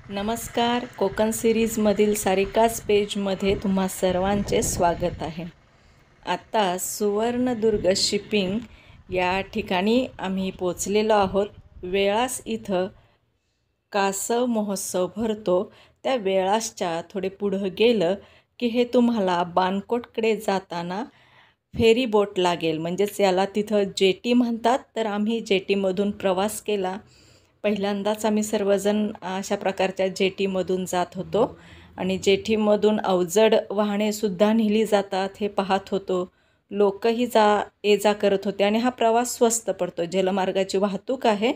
नमस्कार. कोकण सिरीजमधील सारिकाच पेजमध्ये तुम्हा सर्वांचे स्वागत आहे. आता सुवर्णदुर्ग शिपिंग या ठिकाणी आम्ही पोचलेलो आहोत. वेळास इथं कासव महोत्सव भरतो. त्या वेळासच्या थोडे पुढं गेलं की हे तुम्हाला बाणकोटकडे जाताना फेरी बोट लागेल, म्हणजेच याला तिथं जेटी म्हणतात. तर आम्ही जेटीमधून प्रवास केला. पहिल्यांदाच आम्ही सर्वजण अशा प्रकारच्या जेटीमधून जात होतो आणि जेटीमधून अवजड वाहनेसुद्धा नेली जातात हे पाहत होतो. लोकही ये जा करत होते आणि हा प्रवास स्वस्त पडतो. जलमार्गाची वाहतूक आहे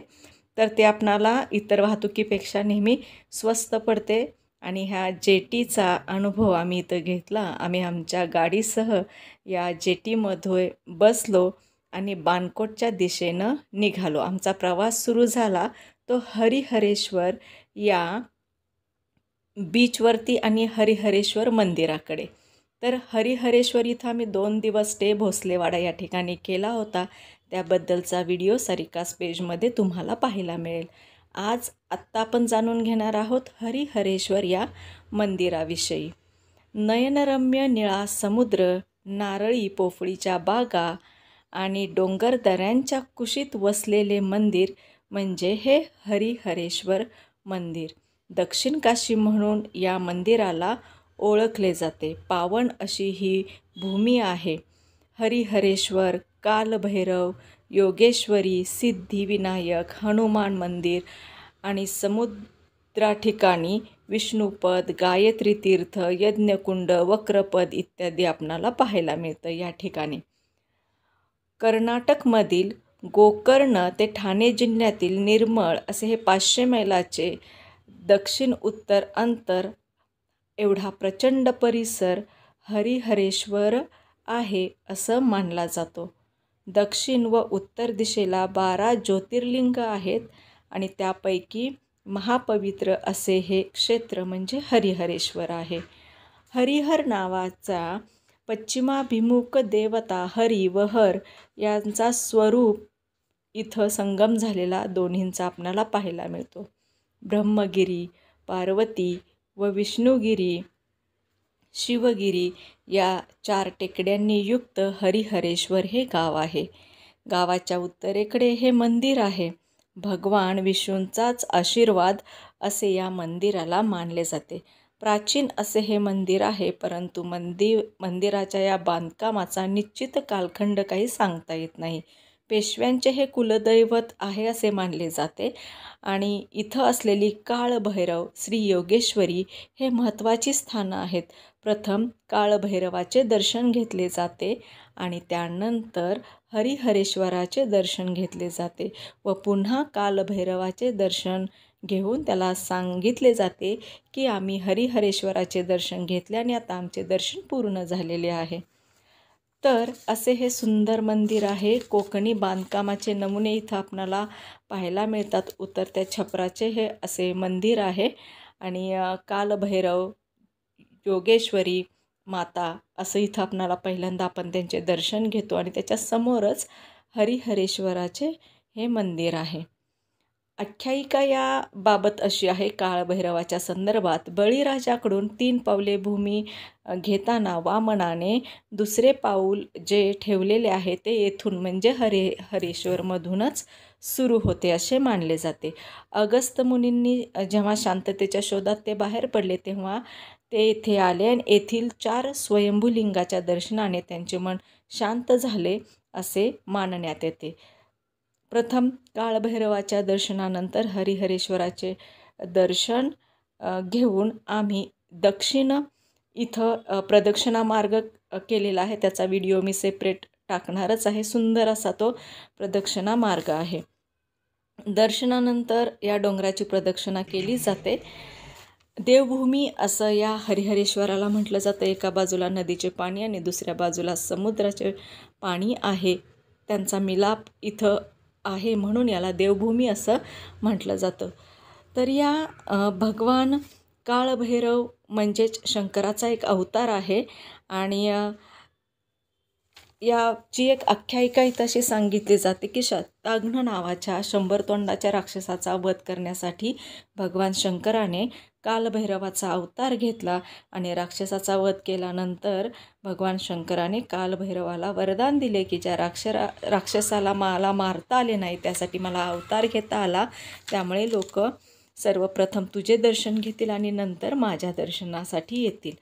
तर ते आपणाला इतर वाहतुकीपेक्षा नेहमी स्वस्त पडते आणि ह्या जेटीचा अनुभव आम्ही इथं घेतला. आम्ही आमच्या गाडीसह या जेटीमध्ये बसलो आणि बाणकोटच्या दिशेनं निघालो. आमचा प्रवास सुरू झाला तो हरिहरेश्वर या बीचवरती आणि हरिहरेश्वर मंदिराकडे. तर हरिहरेश्वर इथं आम्ही 2 दिवस स्टे भोसलेवाडा या ठिकाणी केला होता. त्याबद्दलचा व्हिडिओ सारिकास पेजमध्ये तुम्हाला पाहायला मिळेल. आत्ता आपण जाणून घेणार आहोत हरिहरेश्वर या मंदिराविषयी. नयनरम्य निळा समुद्र, नारळी पोफळीच्या बागा आणि डोंगर दऱ्यांच्या कुशीत वसलेले मंदिर म्हणजे हे हरिहरेश्वर मंदिर. दक्षिण काशी म्हणून या मंदिराला ओळखले जाते. पावन अशी ही भूमी आहे. हरिहरेश्वर, कालभैरव, योगेश्वरी, सिद्धिविनायक, हनुमान मंदिर आणि समुद्राठिकाणी विष्णुपद, गायत्री तीर्थ, यज्ञकुंड, वक्रपद इत्यादी आपणाला पाहायला मिळतं या ठिकाणी. कर्नाटकमधील गोकर्ण ते ठाणे जिल्ह्यातील निर्मळ असे हे 500 मैलाचे दक्षिण उत्तर अंतर एवढा प्रचंड परिसर हरिहरेश्वर आहे असं मानला जातो. दक्षिण व उत्तर दिशेला 12 ज्योतिर्लिंग आहेत आणि त्यापैकी महापवित्र असे हे क्षेत्र म्हणजे हरिहरेश्वर आहे. हरिहर नावाचा पश्चिमाभिमुख देवता हरी व हर यांचा स्वरूप इथं संगम झालेला दोन्हींचा आपणाला पाहायला मिळतो. ब्रह्मगिरी, पार्वती व विष्णुगिरी, शिवगिरी या 4 टेकड्यांनी युक्त हरिहरेश्वर हे गाव आहे. गावाच्या उत्तरेकडे हे मंदिर आहे. भगवान विष्णूंचाच आशीर्वाद असे या मंदिराला मानले जाते. प्राचीन असे हे मंदिर आहे, परंतु मंदिराच्या या बांधकामाचा निश्चित कालखंड काही सांगता येत नाही. पेशव्यांचे हे कुलदैवत आहे असे मानले जाते आणि इथं असलेली काळभैरव, श्री योगेश्वरी हे महत्त्वाची स्थानं आहेत. प्रथम काळभैरवाचे दर्शन घेतले जाते आणि त्यानंतर हरिहरेश्वराचे दर्शन घेतले जाते व पुन्हा कालभैरवाचे दर्शन घेऊन त्याला सांगितले जाते की आम्ही हरिहरेश्वराचे दर्शन घेतले आणि आता आमचे दर्शन पूर्ण झालेले आहे. तर असे हे सुंदर मंदिर आहे. कोकणी बांधकामाचे नमुने इथं आपणाला पाहायला मिळतात. उतरत्या छपराचे हे असे मंदिर आहे आणि कालभैरव, योगेश्वरी माता असं इथं आपणाला पहिल्यांदा आपण त्यांचे दर्शन घेतो आणि त्याच्या समोरच हरिहरेश्वराचे हे मंदिर आहे. आख्यायिका याबाबत अशी आहे काळभैरवाच्या संदर्भात. बळीराजाकडून 3 पावले भूमी घेताना वामनाने दुसरे पाऊल जे ठेवलेले आहे ते येथून म्हणजे हरिहरेश्वरमधूनच सुरू होते असे मानले जाते. अगस्त्य मुनींनी जेव्हा शांततेच्या शोधात ते बाहेर पडले तेव्हा ते येथे आले आणि येथील 4 स्वयंभूलिंगाच्या दर्शनाने त्यांचे मन शांत झाले असे मानण्यात येते. प्रथम काळभैरवाच्या दर्शनानंतर हरिहरेश्वराचे दर्शन घेऊन आम्ही दक्षिण इथं प्रदक्षिणा मार्ग केलेला आहे. त्याचा व्हिडिओ मी सेपरेट टाकणारच आहे. सुंदर असा तो प्रदक्षिणा मार्ग आहे. दर्शनानंतर या डोंगराची प्रदक्षिणा केली जाते. देवभूमी असं या हरिहरेश्वराला म्हटलं जातं. एका बाजूला नदीचे पाणी आणि दुसऱ्या बाजूला समुद्राचे पाणी आहे. त्यांचा मिलाप इथं आहे म्हणून याला देवभूमी असं म्हटलं जातं. तर या भगवान काळभैरव म्हणजेच शंकराचा एक अवतार आहे आणि याची एक आख्यायिका इथं अशी सांगितली जाते की शताघ्न नावाच्या 100 तोंडाच्या राक्षसाचा वध करण्यासाठी भगवान शंकराने कालभैरवाचा अवतार घेतला आणि राक्षसाचा वध केल्यानंतर भगवान शंकराने कालभैरवाला वरदान दिले की ज्या राक्षसाला मला मारता आले नाही त्यासाठी मला अवतार घेता आला, त्यामुळे लोक सर्वप्रथम तुझे दर्शन घेतील आणि नंतर माझ्या दर्शनासाठी येतील.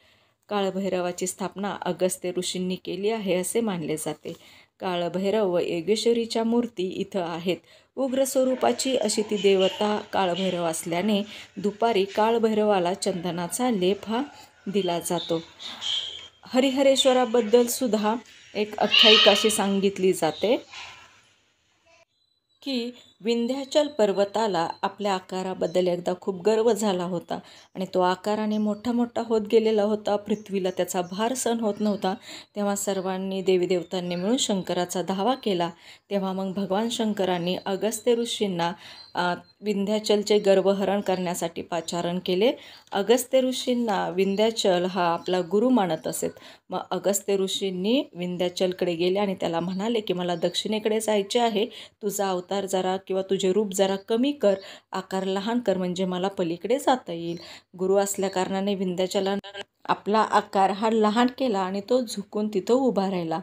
काळभैरवाची स्थापना अगस्त्य ऋषींनी केली आहे असे मानले जाते. काळभैरव व योगेश्वरीच्या मूर्ती इथं आहेत. उग्र स्वरूपाची अशी ती देवता काळभैरव असल्याने दुपारी काळभैरवाला चंदनाचा लेप हा दिला जातो. हरिहरेश्वराबद्दल सुद्धा एक आख्यायिका अशी सांगितली जाते की विंध्याचल पर्वताला आपल्या आकाराबद्दल एकदा खूप गर्व झाला होता आणि तो आकाराने मोठा मोठा होत गेलेला होता. पृथ्वीला त्याचा भार सहन होत नव्हता. तेव्हा सर्वांनी देवीदेवतांनी मिळून शंकराचा धावा केला. तेव्हा मग भगवान शंकरांनी अगस्त्य ऋषींना विंध्याचलचे गर्वहरण करण्यासाठी पाचारण केले. अगस्त्य ऋषींना विंध्याचल हा आपला गुरु मानत असेत. मग अगस्त्य ऋषींनी विंध्याचलकडे गेले आणि त्याला म्हणाले की मला दक्षिणेकडे जायचे आहे, तुझा अवतार जरा किंवा तुझे रूप जरा कमी कर, आकार लहान कर, म्हणजे मला पलीकडे जाता येईल. गुरु असल्या कारणाने विंध्याचलाने आपला आकार हा लहान केला आणि तो झुकून तिथं उभा राहिला.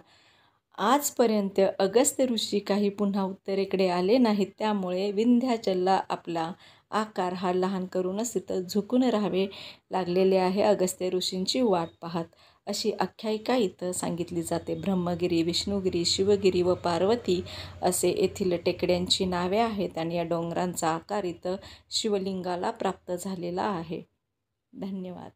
आजपर्यंत अगस्त्य ऋषी काही पुन्हा उत्तरेकडे आले नाहीत, त्यामुळे विंध्याचलला आपला आकार हा लहान करूनच तिथं झुकून राहावे लागलेले आहे अगस्त्य ऋषींची वाट पाहत. अशी आख्यायिका इथं सांगितली जाते. ब्रह्मगिरी, विष्णुगिरी, शिवगिरी व पार्वती असे येथील टेकड्यांची नावे आहेत आणि या डोंगरांचा आकार इथं शिवलिंगाला प्राप्त झालेला आहे. धन्यवाद.